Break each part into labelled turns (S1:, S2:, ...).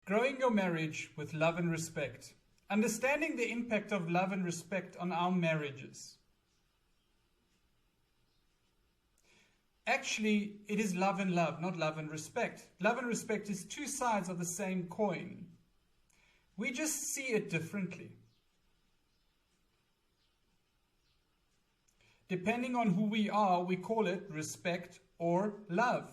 S1: Growing your marriage with love and respect. Understanding the impact of love and respect on our marriages. Actually, it is love and love, not love and respect. Love and respect is two sides of the same coin. We just see it differently. Depending on who we are, we call it respect or love.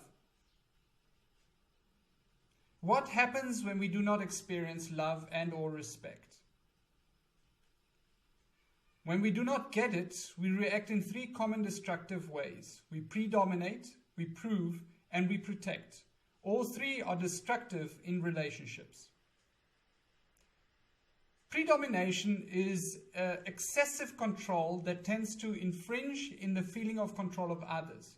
S1: What happens when we do not experience love and or respect? When we do not get it, we react in three common destructive ways. We predominate, we prove, and we protect. All three are destructive in relationships. Predomination is excessive control that tends to infringe in the feeling of control of others.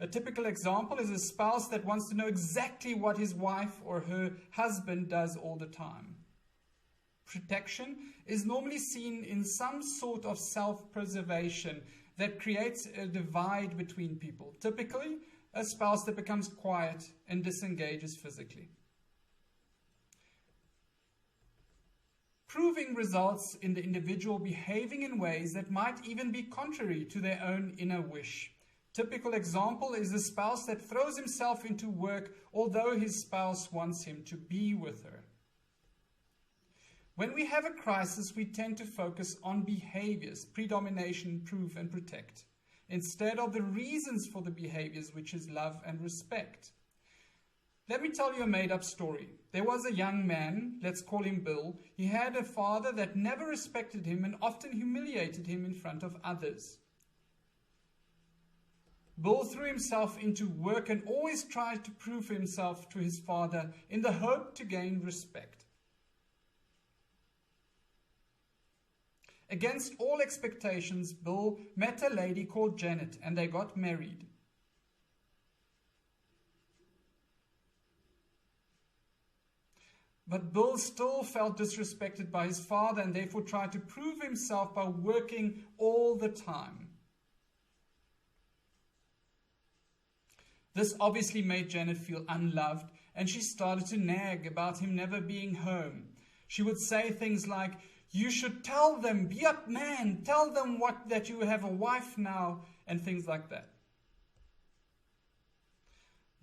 S1: A typical example is a spouse that wants to know exactly what his wife or her husband does all the time. Protection is normally seen in some sort of self-preservation that creates a divide between people. Typically, a spouse that becomes quiet and disengages physically. Proving results in the individual behaving in ways that might even be contrary to their own inner wish. Typical example is a spouse that throws himself into work although his spouse wants him to be with her. When we have a crisis, we tend to focus on behaviors, predomination, prove, and protect, instead of the reasons for the behaviors, which is love and respect. Let me tell you a made-up story. There was a young man, let's call him Bill. He had a father that never respected him and often humiliated him in front of others. Bill threw himself into work and always tried to prove himself to his father in the hope to gain respect. Against all expectations, Bill met a lady called Janet and they got married. But Bill still felt disrespected by his father and therefore tried to prove himself by working all the time. This obviously made Janet feel unloved and she started to nag about him never being home. She would say things like, "You should tell them, be up man, tell them that you have a wife now," and things like that.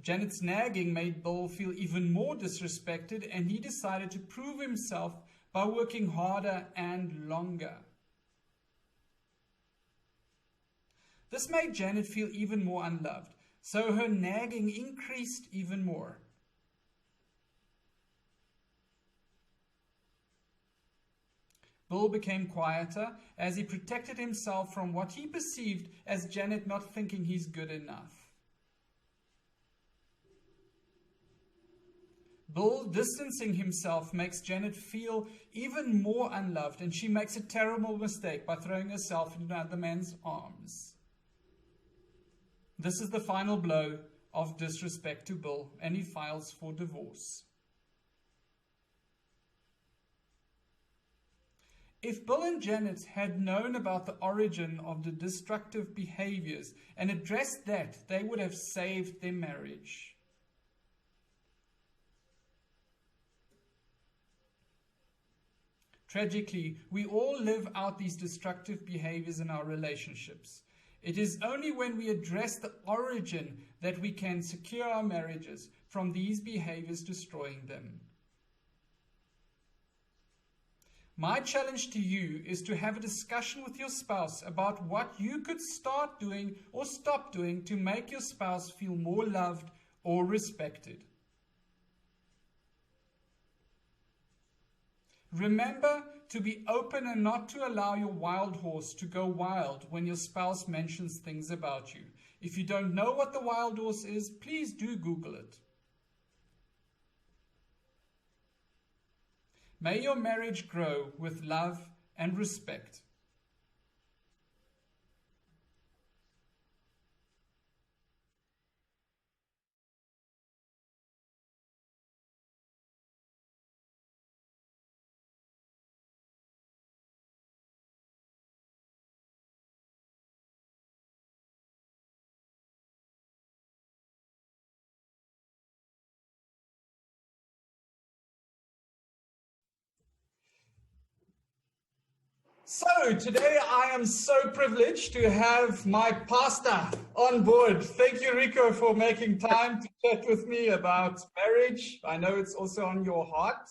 S1: Janet's nagging made Bill feel even more disrespected and he decided to prove himself by working harder and longer. This made Janet feel even more unloved, so her nagging increased even more. Bill became quieter as he protected himself from what he perceived as Janet not thinking he's good enough. Bill distancing himself makes Janet feel even more unloved and she makes a terrible mistake by throwing herself into another man's arms. This is the final blow of disrespect to Bill and he files for divorce. If Bill and Janet had known about the origin of the destructive behaviors and addressed that, they would have saved their marriage. Tragically, we all live out these destructive behaviors in our relationships. It is only when we address the origin that we can secure our marriages from these behaviors destroying them. My challenge to you is to have a discussion with your spouse about what you could start doing or stop doing to make your spouse feel more loved or respected. Remember to be open and not to allow your wild horse to go wild when your spouse mentions things about you. If you don't know what the wild horse is, please do Google it. May your marriage grow with love and respect. So today I am so privileged to have my pastor on board. Thank you, Rico, for making time to chat with me about marriage. I know it's also on your heart,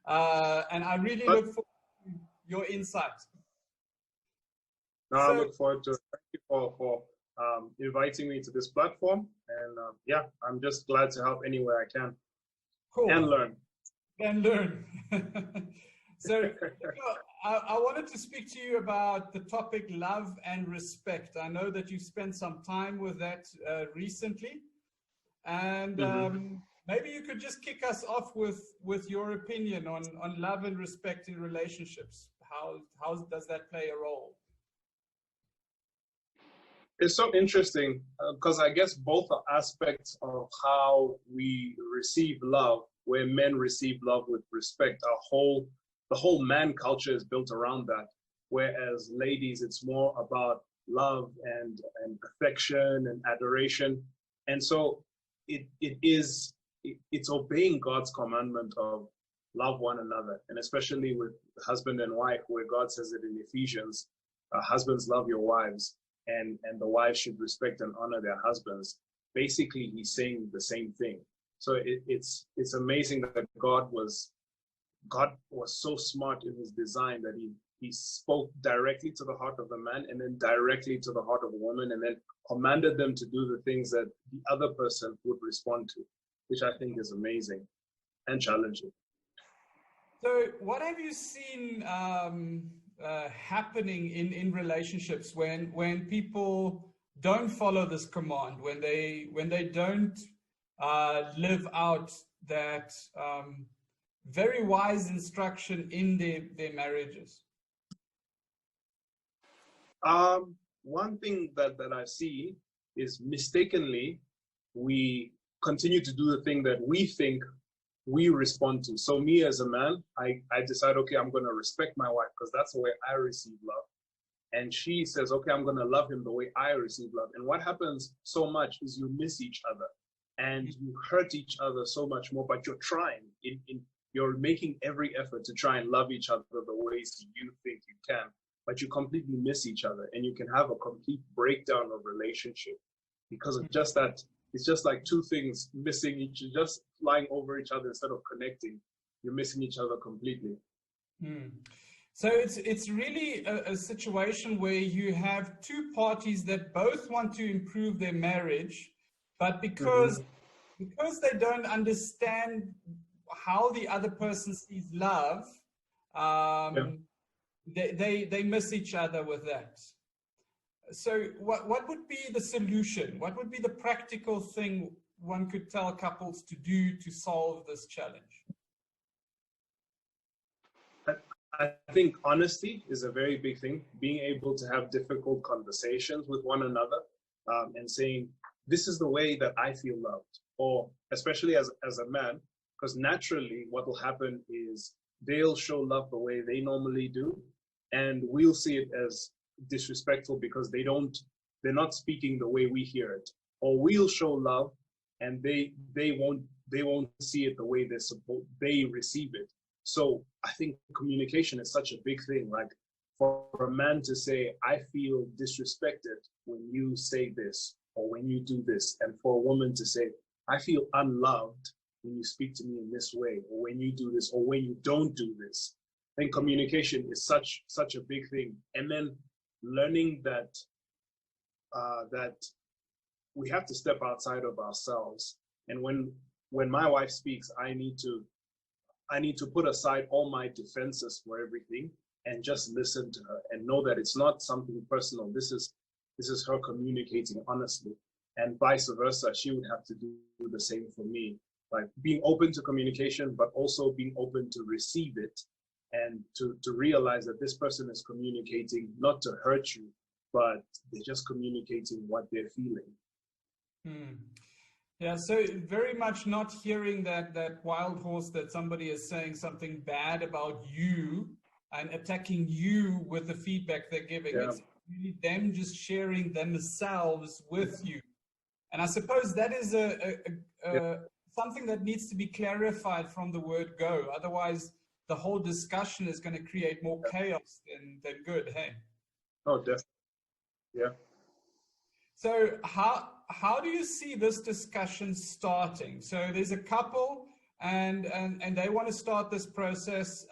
S1: and I really look forward to your insight.
S2: No, I look forward to it. Thank you for inviting me to this platform, and yeah, I'm just glad to help any way I can.
S1: Cool.
S2: And learn.
S1: And learn. So I wanted to speak to you about the topic love and respect. I know that you've spent some time with that recently, and maybe you could just kick us off with your opinion on love and respect in relationships. How does that play a role?
S2: It's so interesting because I guess both are aspects of how we receive love, where men receive love with respect. The whole man culture is built around that, whereas ladies, it's more about love and affection and adoration. And so it's obeying God's commandment of love one another, and especially with husband and wife, where God says it in Ephesians, husbands, love your wives, and the wives should respect and honor their husbands. Basically, he's saying the same thing. So it's amazing that God was so smart in his design that he spoke directly to the heart of the man and then directly to the heart of the woman, and then commanded them to do the things that the other person would respond to, which I think is amazing and challenging.
S1: So what have you seen happening in relationships when people don't follow this command, when they don't live out that very wise instruction in their marriages?
S2: One thing that I see is mistakenly we continue to do the thing that we think we respond to. So me as a man, I decide, okay, I'm going to respect my wife because that's the way I receive love. And she says, okay, I'm going to love him the way I receive love. And what happens so much is you miss each other and you hurt each other so much more, but you're trying. You're making every effort to try and love each other the ways you think you can, but you completely miss each other, and you can have a complete breakdown of relationship because of just that. It's just like two things missing just flying over each other instead of connecting. You're missing each other completely.
S1: So it's really a situation where you have two parties that both want to improve their marriage, but because they don't understand how the other person sees love, they miss each other with that. So what would be the solution? What would be the practical thing one could tell couples to do to solve this challenge?
S2: I think honesty is a very big thing. Being able to have difficult conversations with one another and saying, this is the way that I feel loved. Or especially as a man, because naturally what will happen is they'll show love the way they normally do, and we'll see it as disrespectful because they're not speaking the way we hear it. Or we'll show love and they won't see it the way they receive it. So I think communication is such a big thing. Like for a man to say, I feel disrespected when you say this or when you do this, and for a woman to say, I feel unloved when you speak to me in this way, or when you do this, or when you don't do this. I think communication is such a big thing. And then learning that we have to step outside of ourselves. And when my wife speaks, I need to put aside all my defenses for everything and just listen to her and know that it's not something personal. This is her communicating honestly, and vice versa. She would have to do the same for me. Like being open to communication, but also being open to receive it and to realize that this person is communicating not to hurt you, but they're just communicating what they're feeling.
S1: Yeah, so very much not hearing that wild horse that somebody is saying something bad about you and attacking you with the feedback they're giving. Yeah. It's really them just sharing themselves with you. And I suppose that is something that needs to be clarified from the word go. Otherwise, the whole discussion is going to create more chaos than good. Hey.
S2: Oh, definitely. Yeah.
S1: So how do you see this discussion starting? So there's a couple and they want to start this process.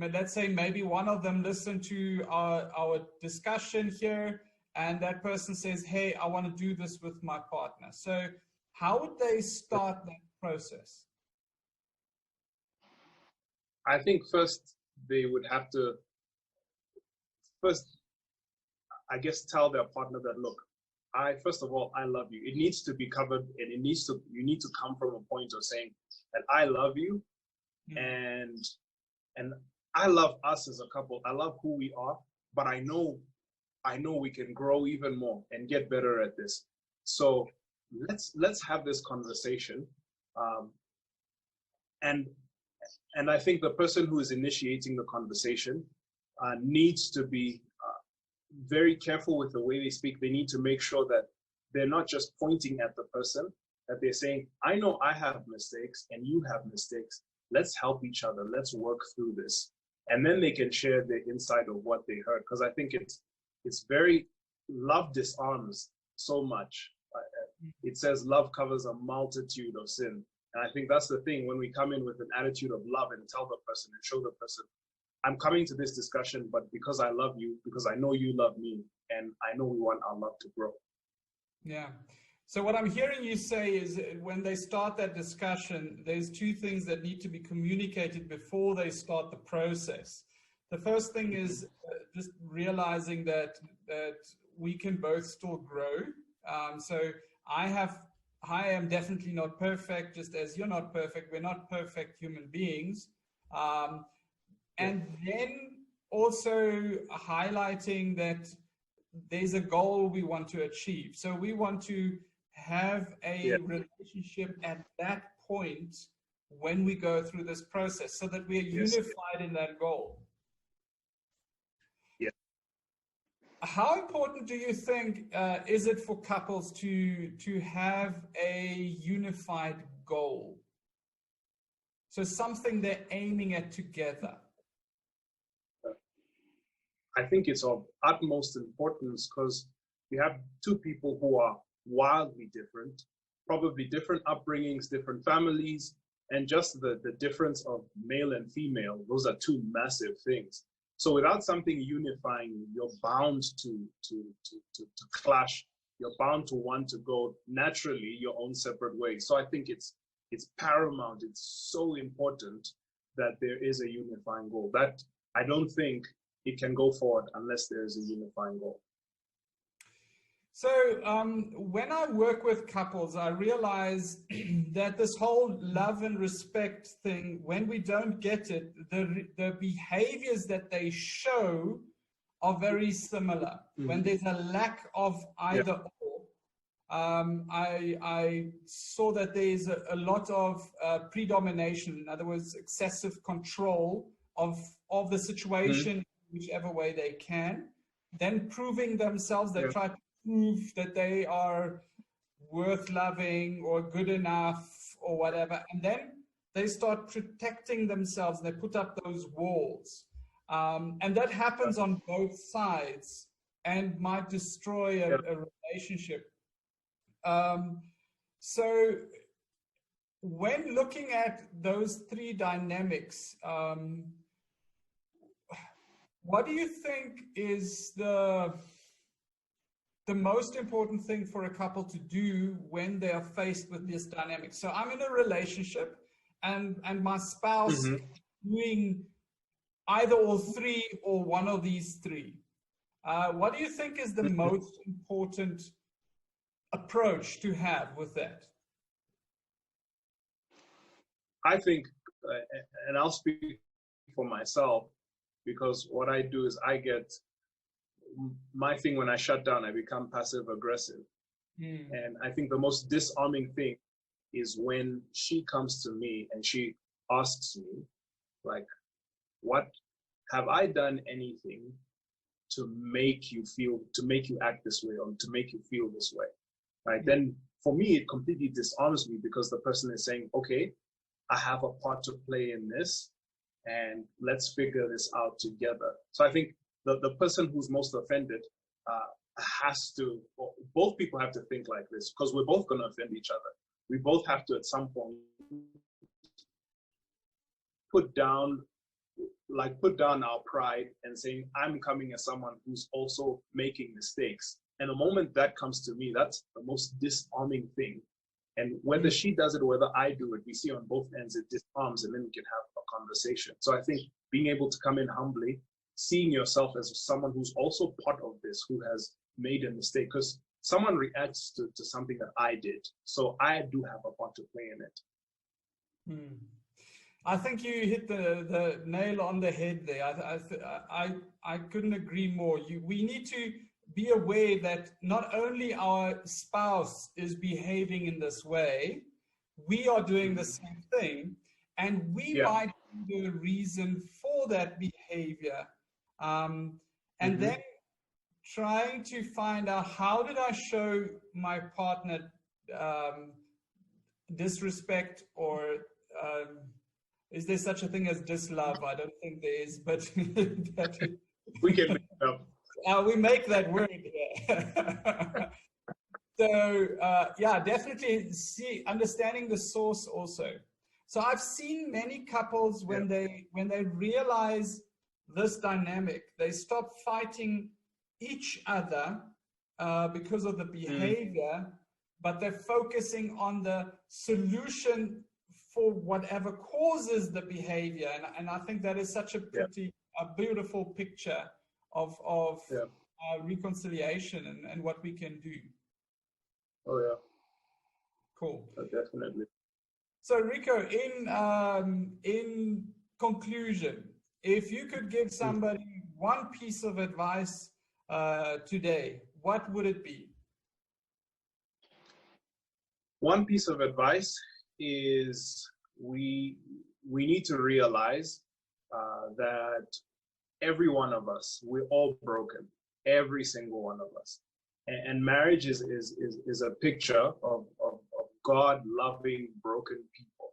S1: Let's say maybe one of them listened to our discussion here, and that person says, hey, I want to do this with my partner. So how would they start that process?
S2: I think first they would have to I guess, tell their partner that, look, first of all, I love you. It needs to be covered, and you need to come from a point of saying that I love you, and I love us as a couple. I love who we are, but I know we can grow even more and get better at this. So let's have this conversation, and I think the person who is initiating the conversation needs to be very careful with the way they speak. They need to make sure that they're not just pointing at the person, that they're saying, I know I have mistakes and you have mistakes. Let's help each other. Let's work through this. And then they can share the insight of what they heard. Because I think it's very, love disarms so much. It says love covers a multitude of sin. And I think that's the thing, when we come in with an attitude of love and tell the person and show the person, I'm coming to this discussion, but because I love you, because I know you love me, and I know we want our love to grow.
S1: Yeah. So what I'm hearing you say is when they start that discussion, there's two things that need to be communicated before they start the process. The first thing is just realizing that we can both still grow. So I am definitely not perfect, just as you're not perfect. We're not perfect human beings. And then also highlighting that there's a goal we want to achieve. So we want to have a relationship at that point when we go through this process, so that we are unified in that goal.
S2: Yeah.
S1: How important do you think is it for couples to have a unified goal? So something they're aiming at together.
S2: I think it's of utmost importance, because you have two people who are wildly different, probably different upbringings, different families, and just the difference of male and female. Those are two massive things. So without something unifying, you're bound to clash. You're bound to want to go naturally your own separate ways. So I think it's paramount. It's so important that there is a unifying goal. That I don't think it can go forward unless there is a unifying goal.
S1: So when I work with couples, I realize that this whole love and respect thing, when we don't get it, the behaviors that they show are very similar. When there's a lack of either or. I saw that there's a lot of predomination, in other words, excessive control of the situation, whichever way they can. Then proving themselves, they try to prove that they are worth loving or good enough or whatever. And then they start protecting themselves. They put up those walls. And that happens on both sides and might destroy a relationship. So when looking at those three dynamics, what do you think is the most important thing for a couple to do when they are faced with this dynamic? So I'm in a relationship and my spouse doing either all three or one of these three. What do you think is the most important approach to have with that?
S2: I think, and I'll speak for myself, because what I do is my thing when I shut down, I become passive aggressive. And I think the most disarming thing is when she comes to me and she asks me, like, what have I done anything to make you act this way, or to make you feel this way? Right? Then for me, it completely disarms me, because the person is saying, okay, I have a part to play in this. and let's figure this out together. So I think the person who's most offended has to, both people have to think like this, because we're both going to offend each other. We both have to at some point put down our pride and saying, I'm coming as someone who's also making mistakes. And the moment that comes to me, that's the most disarming thing. And whether she does it or whether I do it, we see on both ends it disarms, and then we can have a conversation. So I think being able to come in humbly, seeing yourself as someone who's also part of this, who has made a mistake, because someone reacts to something that I did. So I do have a part to play in it.
S1: I think you hit the nail on the head there. I couldn't agree more. We need to be aware that not only our spouse is behaving in this way, we are doing the same thing, and we might be the reason for that behavior. And then trying to find out, how did I show my partner disrespect, or is there such a thing as dislove? I don't think there is, but
S2: we can make it up.
S1: We make that word here. So yeah, definitely understanding the source also. So I've seen many couples when they realize this dynamic, they stop fighting each other because of the behavior, but they're focusing on the solution for whatever causes the behavior. And I think that is such a beautiful picture of reconciliation and what we can do.
S2: Oh yeah.
S1: Cool.
S2: Definitely.
S1: So Rico, in conclusion, if you could give somebody one piece of advice today, what would it be?
S2: One piece of advice is we need to realize that every one of us, we're all broken, every single one of us. And marriage is a picture of God loving broken people.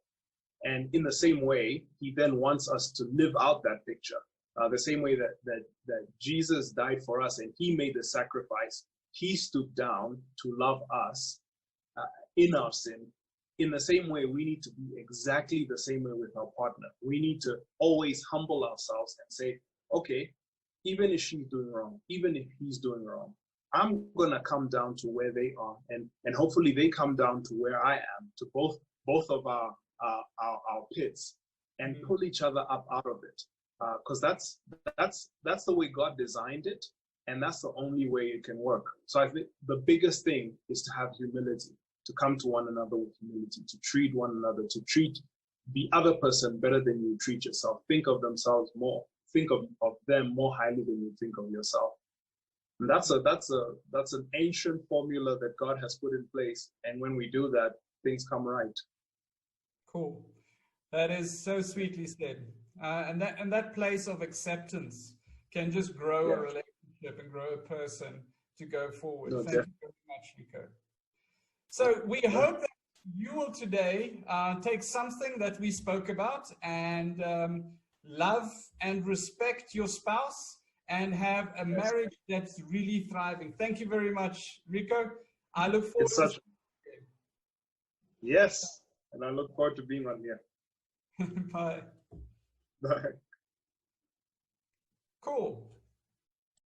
S2: And in the same way, he then wants us to live out that picture. The same way that Jesus died for us and he made the sacrifice, he stooped down to love us in our sin. In the same way, we need to be exactly the same way with our partner. We need to always humble ourselves and say, okay, even if she's doing wrong, even if he's doing wrong, I'm going to come down to where they are, and hopefully they come down to where I am, to both of our pits, and pull each other up out of it. Because that's the way God designed it, and that's the only way it can work. So I think the biggest thing is to have humility, to come to one another with humility, to treat one another, to treat the other person better than you treat yourself. Think of themselves more. Think of them more highly than you think of yourself. And that's an ancient formula that God has put in place. And when we do that, things come right.
S1: Cool. That is so sweetly said. And that place of acceptance can just grow a relationship and grow a person to go forward. Thank you very much, Rico. So we hope that you will today take something that we spoke about and love and respect your spouse and have a marriage that's really thriving. Thank you very much, Rico. I look forward to
S2: Yes, and I look forward to being on here.
S1: Bye.
S2: Bye.
S1: Cool.